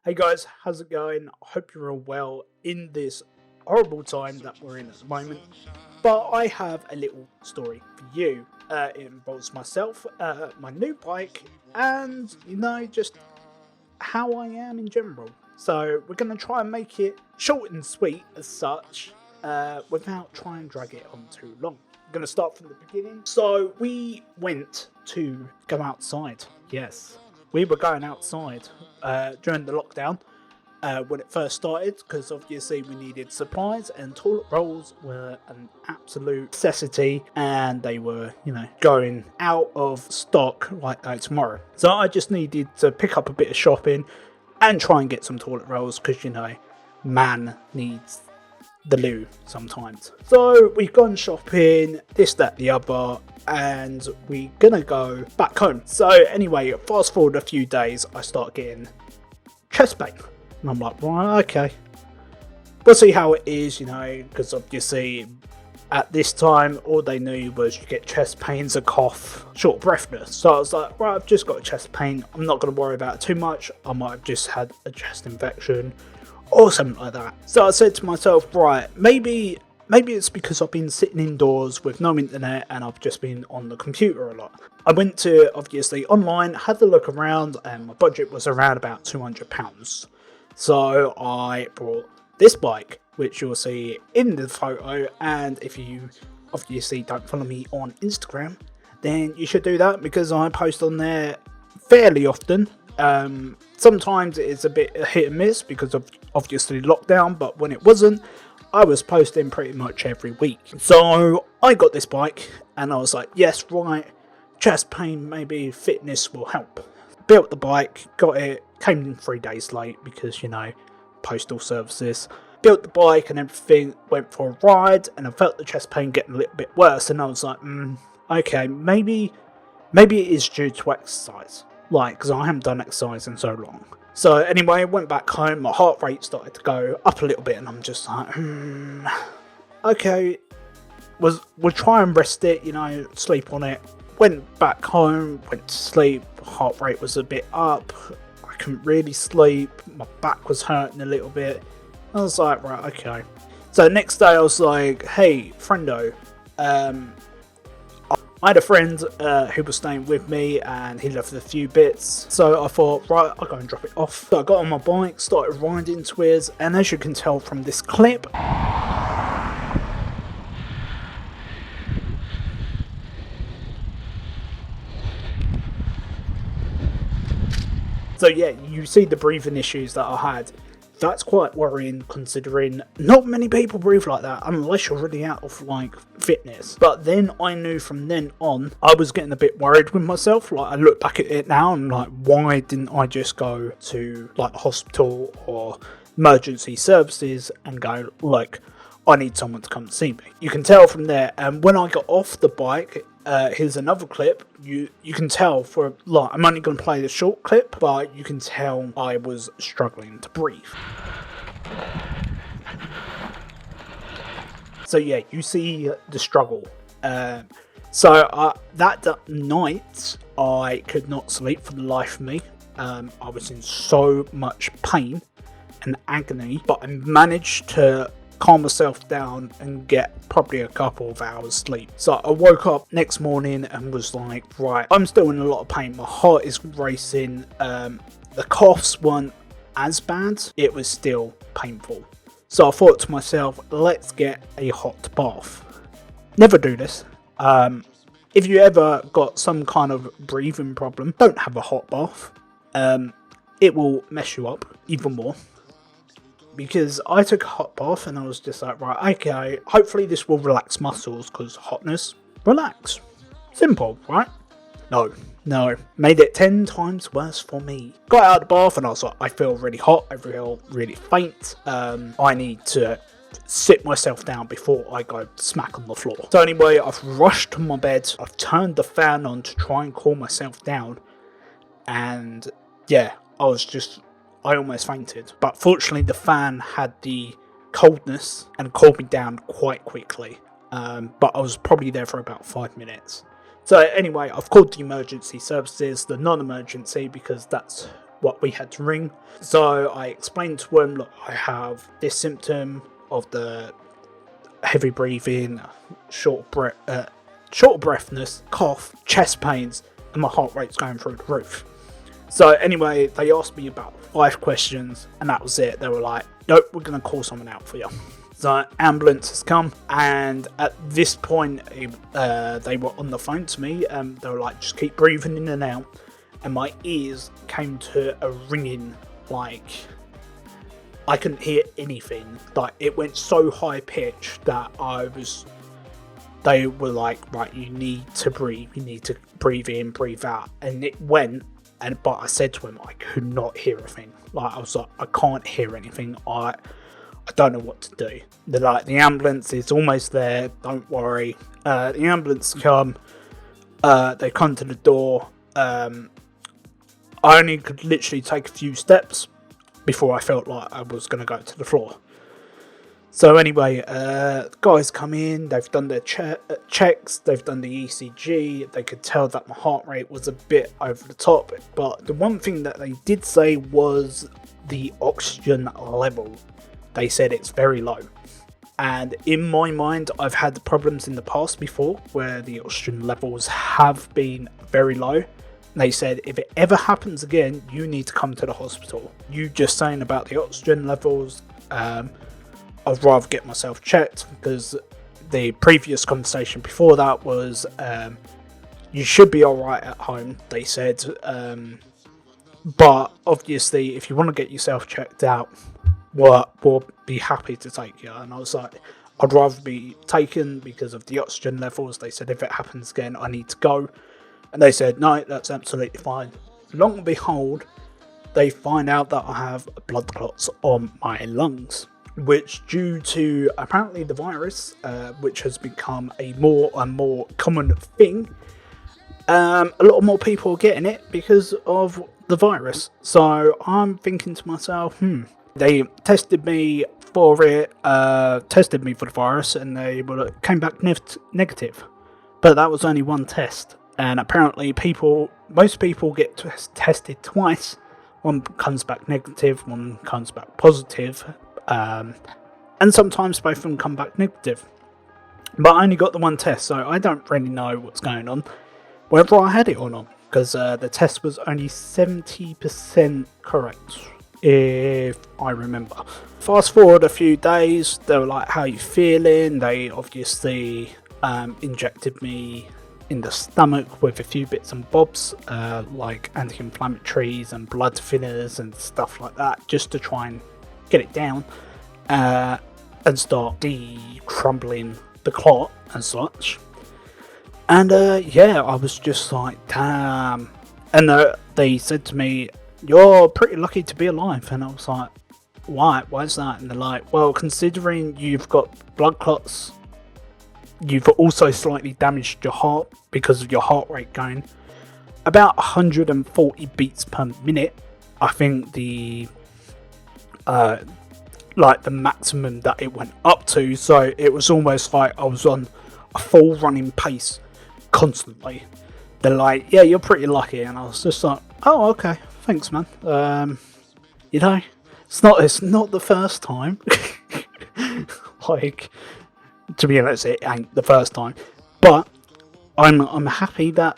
Hey guys, how's it going? I hope you're all well in this horrible time that we're in at the moment. But I have a little story for you. It involves myself, my new bike, and just how I am in general. So we're going to try and make it short and sweet as such, without trying and drag it on too long. I'm going to start from the beginning. So we went to go outside. Yes, we were going outside during the lockdown when it first started, because obviously we needed supplies and toilet rolls were an absolute necessity, and they were, going out of stock like no tomorrow. So I just needed to pick up a bit of shopping and try and get some toilet rolls, because man needs the loo sometimes. So we've gone shopping, this, that, the other, and we're gonna go back home. So anyway, fast forward a few days, I start getting chest pain. And I'm like, right, okay. We'll see how it is, because obviously at this time, all they knew was you get chest pains, a cough, short of breathness. So I was like, right, I've just got a chest pain. I'm not going to worry about it too much. I might have just had a chest infection or something like that. So I said to myself, right, maybe it's because I've been sitting indoors with no internet and I've just been on the computer a lot. I went to, obviously, online, had a look around, and my budget was around about £200. So I brought this bike, which you'll see in the photo, and if you obviously don't follow me on Instagram, then you should do that, because I post on there fairly often. Sometimes it's a bit hit and miss because of obviously lockdown, but when it wasn't, I was posting pretty much every week. So I got this bike and I was like, yes, right, chest pain, maybe fitness will help. Built the bike, got it, came in 3 days late because, postal services. Built the bike and everything, went for a ride, and I felt the chest pain getting a little bit worse, and I was like, okay, maybe it is due to exercise. Because I haven't done exercise in so long. So anyway, I went back home, my heart rate started to go up a little bit, and I'm just like, okay, we'll try and rest it, sleep on it. Went back home, went to sleep, heart rate was a bit up, I couldn't really sleep, my back was hurting a little bit. I was like, right, okay. So next day I was like, hey, friendo, I had a friend who was staying with me and he left a few bits, so I thought, right, I'll go and drop it off. So I got on my bike, started riding to his, and as you can tell from this clip, so yeah, you see the breathing issues that I had. That's quite worrying, considering not many people breathe like that unless you're really out of fitness. But then I knew from then on I was getting a bit worried with myself. I look back at it now and why didn't I just go to a hospital or emergency services and go, I need someone to come see me. You can tell from there. And when I got off the bike, here's another clip. You can tell I'm only going to play the short clip, but you can tell I was struggling to breathe. So yeah, you see the struggle. So that night I could not sleep for the life of me. I was in so much pain and agony, but I managed to calm myself down and get probably a couple of hours sleep. So I woke up next morning and was like, right, I'm still in a lot of pain, my heart is racing, the coughs weren't as bad, it was still painful. So I thought to myself, let's get a hot bath. Never do this. If you ever got some kind of breathing problem, don't have a hot bath. It will mess you up even more. Because I took a hot bath and I was just like, right, okay, hopefully this will relax muscles, because hotness, relax. Simple, right? No, made it 10 times worse for me. Got out of the bath and I was like, I feel really hot, I feel really faint, I need to sit myself down before I go smack on the floor. So anyway, I've rushed to my bed, I've turned the fan on to try and cool myself down, and yeah, I almost fainted. But fortunately the fan had the coldness and cooled me down quite quickly. But I was probably there for about 5 minutes. So anyway, I've called the emergency services, the non-emergency, because that's what we had to ring. So I explained to him, look, I have this symptom of the heavy breathing, short breathness, cough, chest pains, and my heart rate's going through the roof. So anyway, they asked me about 5 questions, and that was it. They were like, nope, we're going to call someone out for you. So ambulance has come, and at this point, they were on the phone to me, and they were like, just keep breathing in and out. And my ears came to a ringing, like, I couldn't hear anything. Like, it went so high pitched that they were like, right, you need to breathe in, breathe out. And it went, but I said to him, I could not hear a thing. Like, I was like, I can't hear anything. I don't know what to do. They're like, the ambulance is almost there, don't worry. The ambulance come, they come to the door. I only could literally take a few steps before I felt like I was going to go to the floor. So anyway, guys come in, they've done their checks, they've done the ECG, they could tell that my heart rate was a bit over the top, but the one thing that they did say was the oxygen level. They said it's very low. And in my mind, I've had problems in the past before where the oxygen levels have been very low. They said, if it ever happens again, you need to come to the hospital. You just saying about the oxygen levels, I'd rather get myself checked, because the previous conversation before that was, you should be alright at home, they said. But obviously, if you want to get yourself checked out, we'll be happy to take you. And I was like, I'd rather be taken because of the oxygen levels. They said, if it happens again, I need to go. And they said, no, that's absolutely fine. Long and behold, they find out that I have blood clots on my lungs, which due to apparently the virus, which has become a more and more common thing, a lot more people are getting it because of the virus. So I'm thinking to myself, they tested me for it, tested me for the virus, and they came back negative. But that was only one test. And apparently most people get tested twice. One comes back negative, one comes back positive. And sometimes both of them come back negative. But I only got the one test, so I don't really know what's going on, whether I had it or not. Because the test was only 70% correct, if I remember. Fast forward a few days, they were like, how are you feeling? They obviously injected me in the stomach with a few bits and bobs, like anti-inflammatories and blood thinners and stuff like that, just to try and get it down and start decrumbling the clot and such. And yeah, I was just like, damn. And they said to me, you're pretty lucky to be alive. And I was like, why is that? And they're like, well, considering you've got blood clots, you've also slightly damaged your heart because of your heart rate going about 140 beats per minute. I think the maximum that it went up to, so it was almost like I was on a full running pace constantly. They're like, yeah, you're pretty lucky. And I was just like, oh, okay, thanks, man. You know, it's not the first time. Like, to be honest, it ain't the first time, but I'm happy that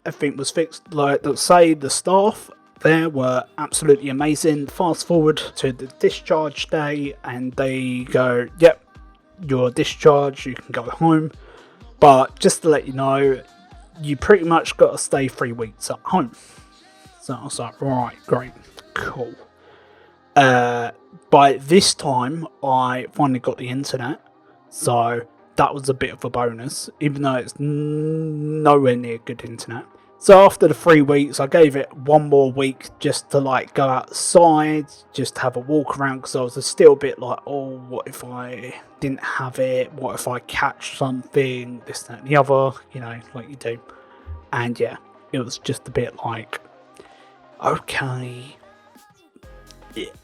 everything was fixed. Like, let's say the staff there were absolutely amazing. Fast forward to the discharge day, and they go, yep, you're discharged, you can go home, but just to let you know, you pretty much got to stay 3 weeks at home. So I was like, right, great, cool. By this time, I finally got the internet. So that was a bit of a bonus, even though it's nowhere near good internet. So after the 3 weeks, I gave it one more week just to like go outside, just have a walk around, because I was still a bit like, oh, what if I didn't have it? What if I catch something, this, that, and the other, you know, like you do. And yeah, it was just a bit like, okay,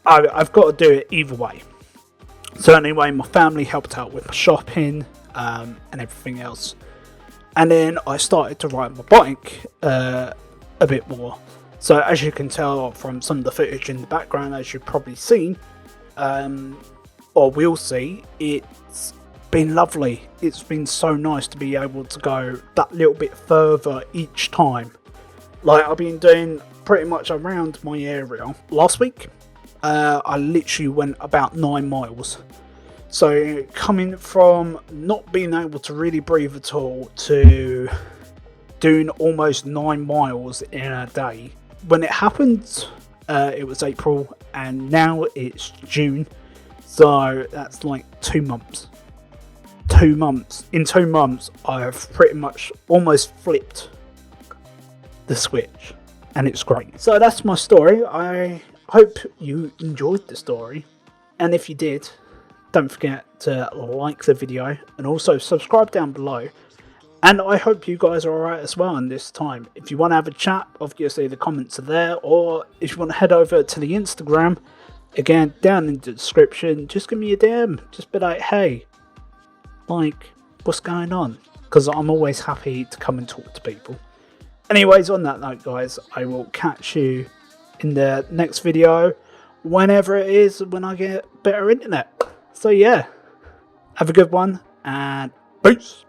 I've got to do it either way. So anyway, my family helped out with my shopping and everything else. And then I started to ride my bike a bit more. So as you can tell from some of the footage in the background, as you've probably seen, or will see, it's been lovely. It's been so nice to be able to go that little bit further each time. Like, I've been doing pretty much around my area. Last week, I literally went about 9 miles. So coming from not being able to really breathe at all to doing almost 9 miles in a day. When it happened, it was April, and now it's June. So that's like 2 months. 2 months. In 2 months, I have pretty much almost flipped the switch, and it's great. So that's my story. I hope you enjoyed the story, and if you did, don't forget to like the video and also subscribe down below. And I hope you guys are alright as well in this time. If you want to have a chat, obviously the comments are there, or if you want to head over to the Instagram, again down in the description, just give me a DM. Just be like, hey, like, what's going on? Because I'm always happy to come and talk to people. Anyways, on that note, guys, I will catch you in the next video, whenever it is, when I get better internet. So yeah, have a good one, and peace.